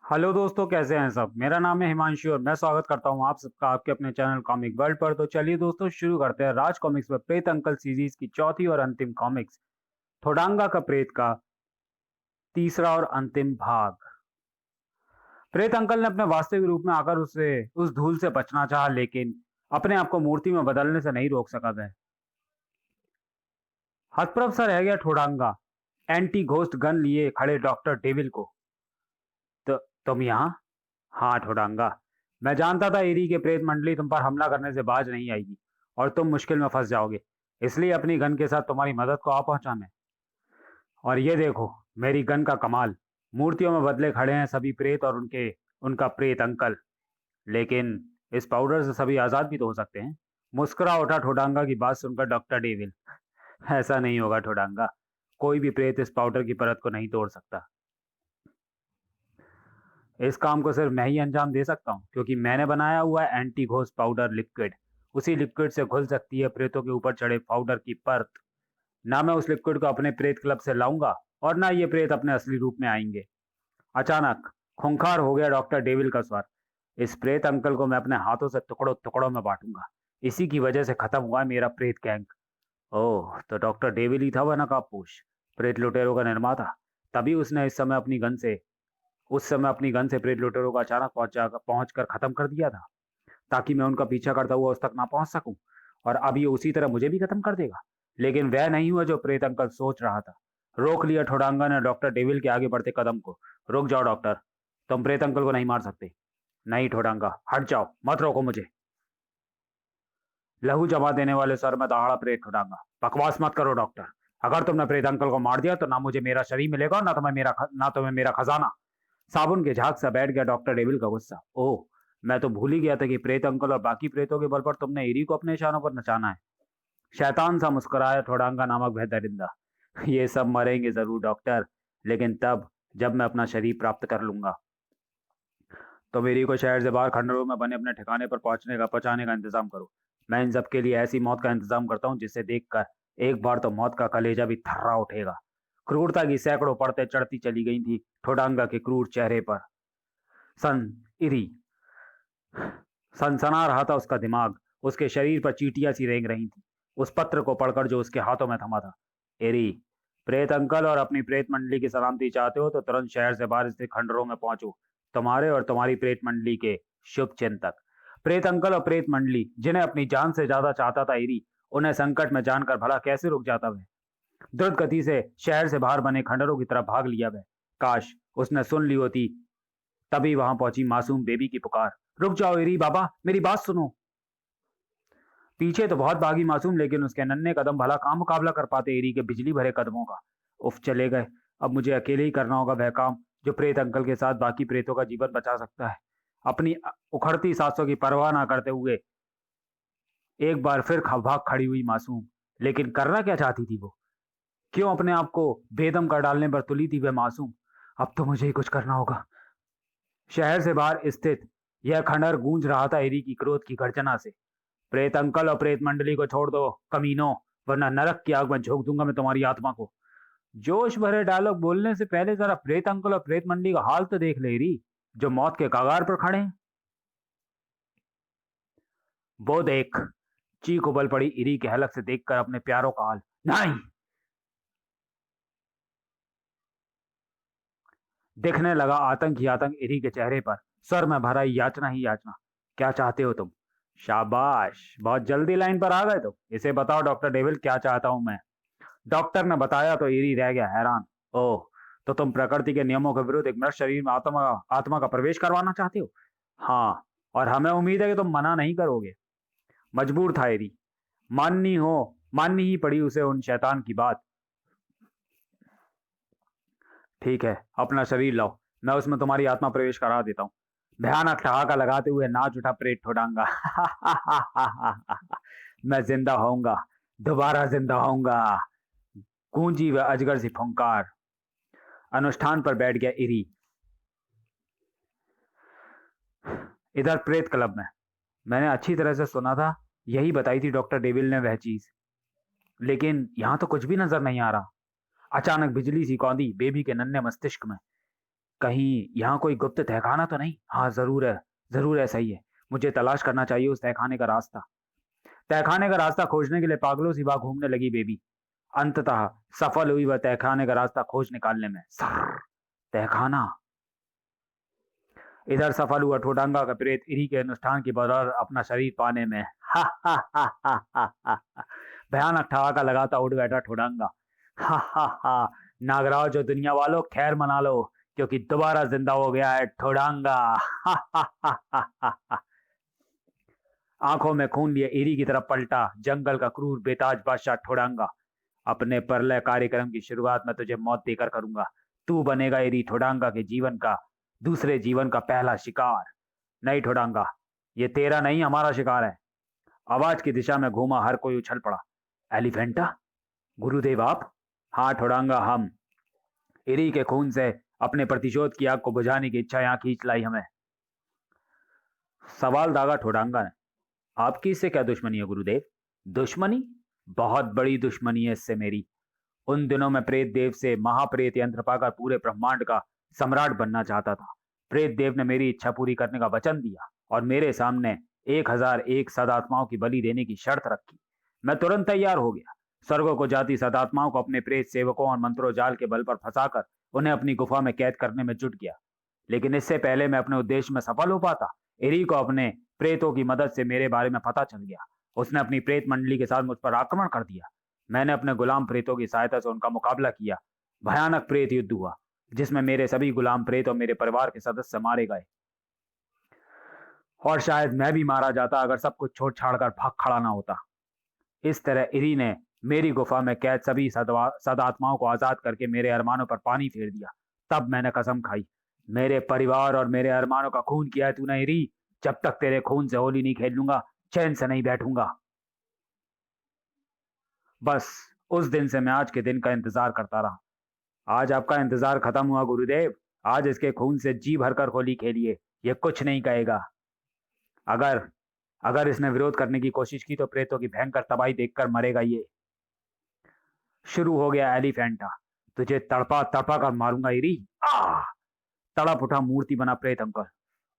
Hello दोस्तों, कैसे हैं सब। मेरा नाम है हिमांशु और मैं स्वागत करता हूं आप सबका आपके अपने चैनल कॉमिक वर्ल्ड पर। तो चलिए दोस्तों, शुरू करते हैं राज कॉमिक्स में प्रेत अंकल सीरीज की चौथी और अंतिम कॉमिक्स थोडांगा का प्रेत का तीसरा और अंतिम भाग। प्रेत अंकल ने अपने वास्तविक रूप में आकर उसे उस धूल से बचना चाहा, लेकिन अपने आप को मूर्ति में बदलने से नहीं रोक सका। वह हतप्रभ सा रह गया ठोडांगा एंटी घोस्ट गन लिए खड़े डॉक्टर डेविल को। तो तुम यहाँ? हाँ ठोडांगा, मैं जानता था एरी के प्रेत मंडली तुम पर हमला करने से बाज नहीं आएगी और तुम मुश्किल में फंस जाओगे, इसलिए अपनी गन के साथ तुम्हारी मदद को आ पहुंचा मैं। और ये देखो मेरी गन का कमाल। मूर्तियों में बदले खड़े हैं सभी प्रेत और उनके उनका प्रेत अंकल। लेकिन इस पाउडर से सभी आजाद भी तो हो सकते हैं। मुस्कुरा उठा ठोडांगा की बात सुनकर डॉक्टर डेविल। ऐसा नहीं होगा ठोडांगा, कोई भी प्रेत इस पाउडर की परत को नहीं तोड़ सकता। इस काम को सिर्फ मैं ही अंजाम दे सकता हूँ, क्योंकि मैंने बनाया हुआ है एंटी घोस्ट पाउडर लिक्विड। उसी लिक्विड से घुल सकती है प्रेतों के ऊपर चढ़े पाउडर की परत। ना मैं उस लिक्विड को अपने प्रेत क्लब से लाऊंगा और ना ये प्रेत अपने असली रूप में आएंगे। अचानक खूंखार हो गया डॉक्टर डेविल का स्वर। इस प्रेत अंकल को मैं अपने हाथों से टुकड़ों टुकड़ों में बांटूंगा। इसी की वजह से खत्म हुआ है मेरा प्रेत गैंग। ओह, तो डॉक्टर डेविल ही था वह नकाबपोश प्रेत लुटेरों का निर्माता। तभी उसने उस समय अपनी गन से प्रेत लुटेरों को अचानक पहुंच कर खत्म कर दिया था, ताकि मैं उनका पीछा करता हुआ उस तक ना पहुंच सकूं। और अब ये उसी तरह मुझे भी खत्म कर देगा। लेकिन वह नहीं हुआ जो प्रेत अंकल सोच रहा था। रोक लिया ठोडांगा ने डॉक्टर डेविल के आगे बढ़ते कदम को। रुक जाओ डॉक्टर, तुम प्रेत अंकल को नहीं मार सकते। नहीं ठोडांगा, हट जाओ, मत रोको मुझे। लहू जमा देने वाले सर में दहाड़ा प्रेत ठोडांगा। बकवास मत करो डॉक्टर। अगर तुमने प्रेत अंकल को मार दिया तो ना मुझे मेरा शरीर मिलेगा, ना तुम्हें मेरा खजाना। साबुन के झाग सा बैठ गया डॉक्टर डेविल का गुस्सा। ओह, मैं तो भूल ही गया था कि प्रेत अंकल और बाकी प्रेतों के बल पर तुमने इरी को अपने इशारों पर नचाना है। शैतान सा मुस्कुराया ठोडांगा नामक वह दरिंदा। ये सब मरेंगे जरूर डॉक्टर, लेकिन तब जब मैं अपना शरीर प्राप्त कर लूंगा। तो मेरी को शहर से बाहर खंडरों में बने अपने ठिकाने पर पहुंचाने का इंतजाम करो। मैं इन सब के लिए ऐसी मौत का इंतजाम करता हूँ जिसे देखकर एक बार तो मौत का कलेजा भी थर्रा उठेगा। क्रूरता की सैकड़ों परतें चढ़ती चली गई थी ठोडांगा के क्रूर चेहरे पर। सन इरी सनसना रहा था उसका दिमाग। उसके शरीर पर चींटियां सी रेंग रही थी उस पत्र को पढ़कर जो उसके हाथों में थमा था। एरी, प्रेत अंकल और अपनी प्रेत मंडली की सलामती चाहते हो तो तुरंत शहर से बाहर स्थित खंडरों में पहुंचो। तुम्हारे और तुम्हारी प्रेत मंडली के शुभ चिंतक। प्रेत अंकल और प्रेत मंडली जिन्हें अपनी जान से ज्यादा चाहता था एरी, उन्हें संकट में जानकर भला कैसे रुक जाता वह। द्रुत गति से शहर से बाहर बने खंडरों की तरफ भाग लिया वह। काश उसने सुन ली होती। तभी वहां पहुंची मासूम बेबी की पुकार। रुक जाओ एरी बाबा, मेरी बात सुनो। पीछे तो बहुत भागी मासूम, लेकिन उसके नन्हे कदम भला कहाँ मुकाबला कर पाते एरी के बिजली भरे कदमों का। उफ, चले गए। अब मुझे अकेले ही करना होगा वह काम जो प्रेत अंकल के साथ बाकी प्रेतों का जीवन बचा सकता है। अपनी उखड़ती सांसों की परवाह ना करते हुए एक बार फिर भाग खड़ी हुई मासूम। लेकिन करना क्या चाहती थी वो? क्यों अपने आप को बेदम कर डालने पर तुली थी वह मासूम? अब तो मुझे ही कुछ करना होगा। शहर से बाहर स्थित यह खंडहर गूंज रहा था एरी की क्रोध की गर्जना से। प्रेत अंकल और प्रेत मंडली को छोड़ दो कमीनों, वरना नरक की आग में झोंक दूंगा मैं तुम्हारी आत्मा को। जोश भरे डायलॉग बोलने से पहले जरा प्रेत अंकल और प्रेत मंडली का हाल तो देख ले एरी, जो मौत के कगार पर खड़े हैं। वो देख, चीख उबल पड़ी इरी के हलक से देखकर अपने प्यारों का हाल। नहीं, दिखने लगा आतंक ही आतंक इरी के चेहरे पर। सर में भरा याचना ही याचना। क्या चाहते हो तुम? शाबाश, बहुत जल्दी लाइन पर आ गए तुम। इसे बताओ डॉक्टर डेविल, क्या चाहता हूं मैं? डॉक्टर ने बताया तो इरी रह गया हैरान। ओह, तो तुम प्रकृति के नियमों के विरुद्ध एक मृत शरीर में आत्मा का प्रवेश करवाना चाहते हो? हाँ, और हमें उम्मीद है कि तुम मना नहीं करोगे। मजबूर था इरी। माननी हो माननी ही पड़ी उसे उन शैतान की बात। ठीक है, अपना शरीर लाओ, मैं उसमें तुम्हारी आत्मा प्रवेश करा देता हूँ। भयानक ठहाका लगाते हुए नाच उठा प्रेत ठोडांगा। मैं जिंदा होऊंगा, दोबारा जिंदा होऊंगा। गूंजी वह अजगर सी फुंकार। अनुष्ठान पर बैठ गया इरी। इधर प्रेत क्लब में मैंने अच्छी तरह से सुना था, यही बताई थी डॉक्टर डेविल ने वह चीज। लेकिन यहां तो कुछ भी नजर नहीं आ रहा। अचानक बिजली सी कौंधी बेबी के नन्हे मस्तिष्क में। कहीं यहाँ कोई गुप्त तहखाना तो नहीं? हाँ, जरूर है, जरूर ऐसा ही है। मुझे तलाश करना चाहिए उस तहखाने का रास्ता। तहखाने का रास्ता खोजने के लिए पागलों सी वहां घूमने लगी बेबी। अंततः सफल हुई वह तहखाने का रास्ता खोज निकालने में। सर्र, तहखाना। इधर सफल हुआ ठोडंगा का प्रेत इरी के अनुष्ठान की बदौलत अपना शरीर पाने में। हा हा हा हा हा हा हा। भयानक ठहाका लगाता उठ बैठा ठोडंगा। हा हा हा। नागराज और दुनिया वालों, खैर मना लो, क्योंकि दोबारा जिंदा हो गया है ठोडंगा। हा हा हा हा हा हा। आंखों में खून लिए इरी की तरफ पलटा जंगल का क्रूर बेताज बादशाह ठोडंगा। अपने प्रलय कार्यक्रम की शुरुआत में तुझे मौत देकर करूंगा। तू बनेगा इरी ठोडंगा के जीवन का दूसरे जीवन का पहला शिकार। नहीं ठोडंगा, ये तेरा नहीं हमारा शिकार है। आवाज की दिशा में घूमा, हर कोई उछल पड़ा। एलिफेंटा? गुरुदेव आप? हाँ ठोडंगा, हम। इरी के खून से अपने प्रतिशोध की आग को बुझाने की इच्छा यहाँ खींच लाई हमें। सवाल दागा ठोडंगा ने। आपकी इससे क्या दुश्मनी है गुरुदेव? दुश्मनी? बहुत बड़ी दुश्मनी है इससे मेरी। उन दिनों में प्रेत देव से महाप्रेत यंत्र पाकर पूरे ब्रह्मांड का सम्राट बनना चाहता था। प्रेत देव ने मेरी इच्छा पूरी करने का वचन दिया और मेरे सामने 1001 सदात्माओं की बलि देने की शर्त रखी। मैं तुरंत तैयार हो गया। स्वर्गों को जाती सदात्माओं को अपने प्रेत सेवकों और मंत्रोजाल के बल पर फंसाकर उन्हें अपनी गुफा में कैद करने में जुट गया। लेकिन इससे पहले मैं अपने उद्देश्य में सफल हो पाता, एरी को अपने प्रेतों की मदद से मेरे बारे में पता चल गया। उसने अपनी प्रेत मंडली के साथ मुझ पर आक्रमण कर दिया। मैंने अपने गुलाम प्रेतों की सहायता से उनका मुकाबला किया। भयानक प्रेत युद्ध हुआ, जिसमें मेरे सभी गुलाम प्रेत और मेरे परिवार के सदस्य मारे गए। और शायद मैं भी मारा जाता अगर सब कुछ छोड़ छाड़ कर भाग खड़ा ना होता। इस तरह इरी ने मेरी गुफा में कैद सभी सदात्माओं को आजाद करके मेरे अरमानों पर पानी फेर दिया। तब मैंने कसम खाई, मेरे परिवार और मेरे अरमानों का खून किया है तूने इरी। जब तक तेरे खून से होली नहीं खेल लूंगा, चैन से नहीं बैठूंगा। बस उस दिन से मैं आज के दिन का इंतजार करता रहा। आज आपका इंतजार खत्म हुआ गुरुदेव। आज इसके खून से जी भरकर होली खेलिए, ये कुछ नहीं कहेगा। अगर अगर इसने विरोध करने की कोशिश की तो प्रेतों की भयंकर तबाही देखकर मरेगा ये। शुरू हो गया एलिफेंटा। तुझे तड़पा तड़पा कर मारूंगा इरी। आ तड़प उठा मूर्ति बना प्रेत अंकल।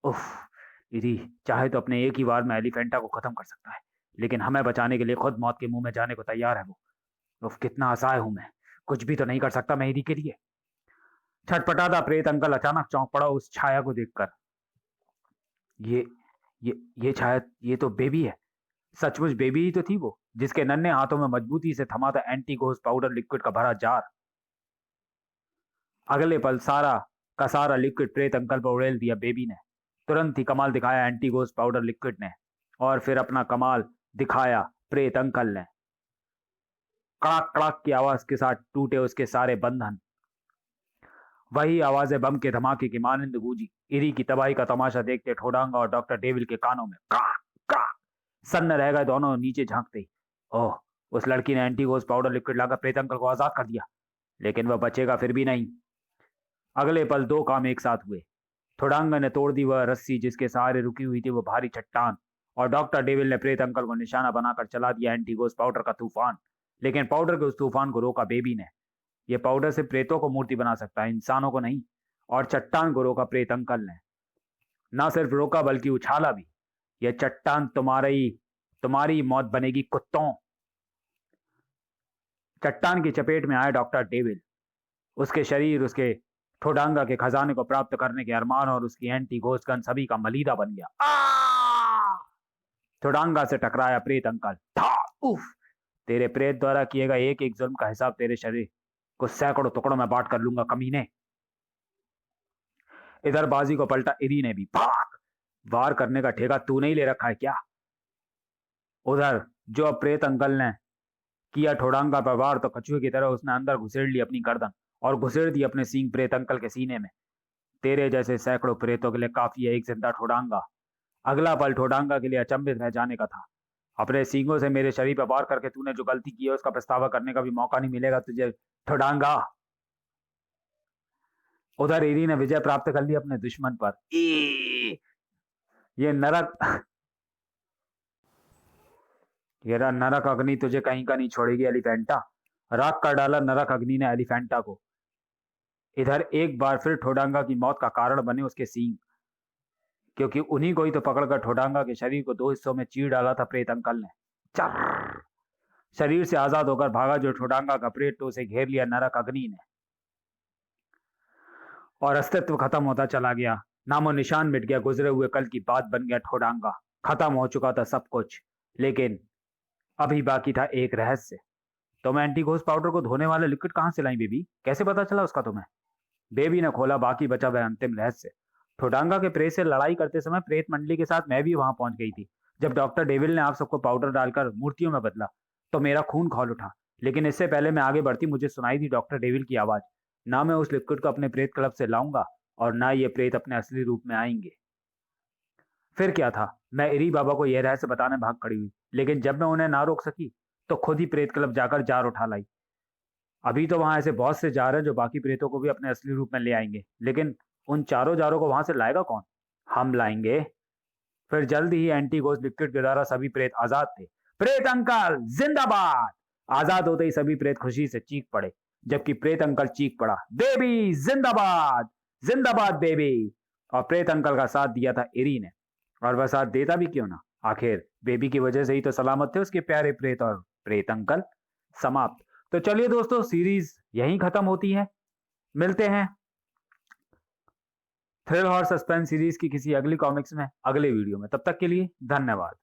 उफ। इरी चाहे तो अपने एक ही बार में एलिफेंटा को खत्म कर सकता है, लेकिन हमें बचाने के लिए खुद मौत के मुंह में जाने को तैयार है वो। उफ, कितना असहाय हूं मैं। कुछ भी तो नहीं कर सकता मैं इरी के लिए। छटपटाता प्रेत अंकल अचानक चौंक पड़ा उस छाया को देखकर। ये ये छाया, ये तो बेबी है। सचमुच बेबी ही तो थी वो, जिसके नन्हे हाथों में मजबूती से थमा था एंटी घोस्ट पाउडर लिक्विड का भरा जार। अगले पल सारा का सारा लिक्विड प्रेत अंकल पर उड़ेल दिया बेबी ने। तुरंत ही कमाल दिखाया एंटी घोस्ट पाउडर लिक्विड ने, और फिर अपना कमाल दिखाया प्रेत अंकल ने। कड़ाक कड़ाक की आवाज के साथ टूटे उसके सारे बंधन। वही आवाजें बम के धमाके की मानिंद गूंजी। इरी की तबाही का तमाशा देखते ठोडांगा और डॉक्टर डेविल के कानों में कड़ाक कड़ाक सन्न रह गए दोनों नीचे झांकते ही। ओह, उस लड़की ने एंटीगोस पाउडर लिक्विड लाकर प्रेत अंकल को आजाद कर दिया, लेकिन वह बचेगा फिर भी नहीं। अगले पल दो काम एक साथ हुए। ठोडांगा ने तोड़ दी वह रस्सी जिसके सहारे रुकी हुई थी वो भारी चट्टान, और डॉक्टर डेविल ने प्रेत अंकल को निशाना बनाकर चला दिया एंटीगोस पाउडर का तूफान। लेकिन पाउडर के उस तूफान को रोका बेबी ने। यह पाउडर से प्रेतों को मूर्ति बना सकता है, इंसानों को नहीं। और चट्टान को रोका प्रेत अंकल ने। ना सिर्फ रोका बल्कि उछाला भी। यह चट्टान तुम्हारी तुम्हारी मौत बनेगी कुत्तों। चट्टान की चपेट में आया डॉक्टर डेविल। उसके शरीर उसके ठोडांगा के खजाने को प्राप्त करने के अरमान और उसकी एंटी घोस्ट गन सभी का मलीदा बन गया। ठोडांगा से टकराया प्रेत अंकल। था उफ। तेरे प्रेत द्वारा किए गए एक एक जुल्म का हिसाब तेरे शरीर को सैकड़ों टुकड़ों में बांट कर लूंगा कमीने। इधर बाजी को पलटा इरी ने भी। भाग। वार करने का ठेका तूने ही ले रखा है क्या? उधर जो अब प्रेत अंकल ने किया ठोडांगा पर वार, तो कछुए की तरह उसने अंदर घुसेड़ ली अपनी गर्दन और घुसेड़ दी अपने सींग प्रेत अंकल के सीने में। तेरे जैसे सैकड़ों प्रेतों के लिए काफी है एक जिंदा ठोडांगा। अगला पल ठोडांगा के लिए अचंभित रह जाने का था। अपने सींगों से मेरे शरीर पर वार करके तूने जो गलती की है उसका पछतावा करने का भी मौका नहीं मिलेगा तुझे ठोडांगा। उधर इरी ने विजय प्राप्त कर ली अपने दुश्मन पर। ये नरक ये नरक अग्नि तुझे कहीं का नहीं छोड़ेगी एलिफेंटा। राख कर डाला नरक अग्नि ने एलिफेंटा को। इधर एक बार फिर ठोडांगा की मौत का कारण बने उसके सींग, क्योंकि उन्हीं को ही तो पकड़कर ठोडांगा के शरीर को दो हिस्सों में चीर डाला था प्रेत अंकल ने। चर्र! शरीर से आजाद होकर भागा जो ठोडांगा का प्रेत, तो उसे घेर लिया नरक अग्नि ने और अस्तित्व खत्म होता चला गया। नामो निशान मिट गया। गुजरे हुए कल की बात बन गया ठोडांगा। खत्म हो चुका था सब कुछ, लेकिन अभी बाकी था एक रहस्य। तुम एंटीघोस्ट पाउडर को धोने वाला लिक्विड कहां से लाई बेबी? कैसे पता चला उसका तुम्हें? बेबी ने खोला बाकी बचा वह अंतिम रहस्य। ठोडांगा के प्रेत से लड़ाई करते समय प्रेत मंडली के साथ मैं भी वहां पहुंच गई थी। जब डॉक्टर डेविल ने आप सबको पाउडर डालकर मूर्तियों में बदला, तो मेरा खून खौल उठा। लेकिन इससे पहले मैं आगे बढ़ती, मुझे सुनाई दी डॉक्टर डेविल की आवाज। ना मैं उस लिक्विड को अपने प्रेत क्लब से लाऊंगा, और ना ये प्रेत अपने असली रूप में आएंगे। फिर क्या था, मैं इरी बाबा को यह रहस्य बताने भाग खड़ी हुई, लेकिन जब मैं उन्हें ना रोक सकी, तो खुद ही प्रेत क्लब जाकर जार उठा लाई। अभी तो वहां ऐसे बहुत से जार हैं जो बाकी प्रेतों को भी अपने असली रूप में ले आएंगे, लेकिन उन चारों जारों को वहां से लाएगा कौन? हम लाएंगे। फिर जल्द ही एंटी घोस्ट लिक्विड के द्वारा सभी प्रेत आजाद थे। प्रेत अंकल जिंदाबाद! आजाद होते ही सभी प्रेत खुशी से चीख पड़े, जबकि प्रेत अंकल चीख पड़ा, बेबी जिंदाबाद, जिंदाबाद बेबी। और प्रेत अंकल का साथ दिया था इरी ने, और वह साथ देता भी क्यों ना, आखिर बेबी की वजह से ही तो सलामत थे उसके प्यारे प्रेत और प्रेत अंकल। समाप्त। तो चलिए दोस्तों, सीरीज यहीं खत्म होती है। मिलते हैं थ्रिल और सस्पेंस सीरीज की किसी अगली कॉमिक्स में, अगले वीडियो में। तब तक के लिए धन्यवाद।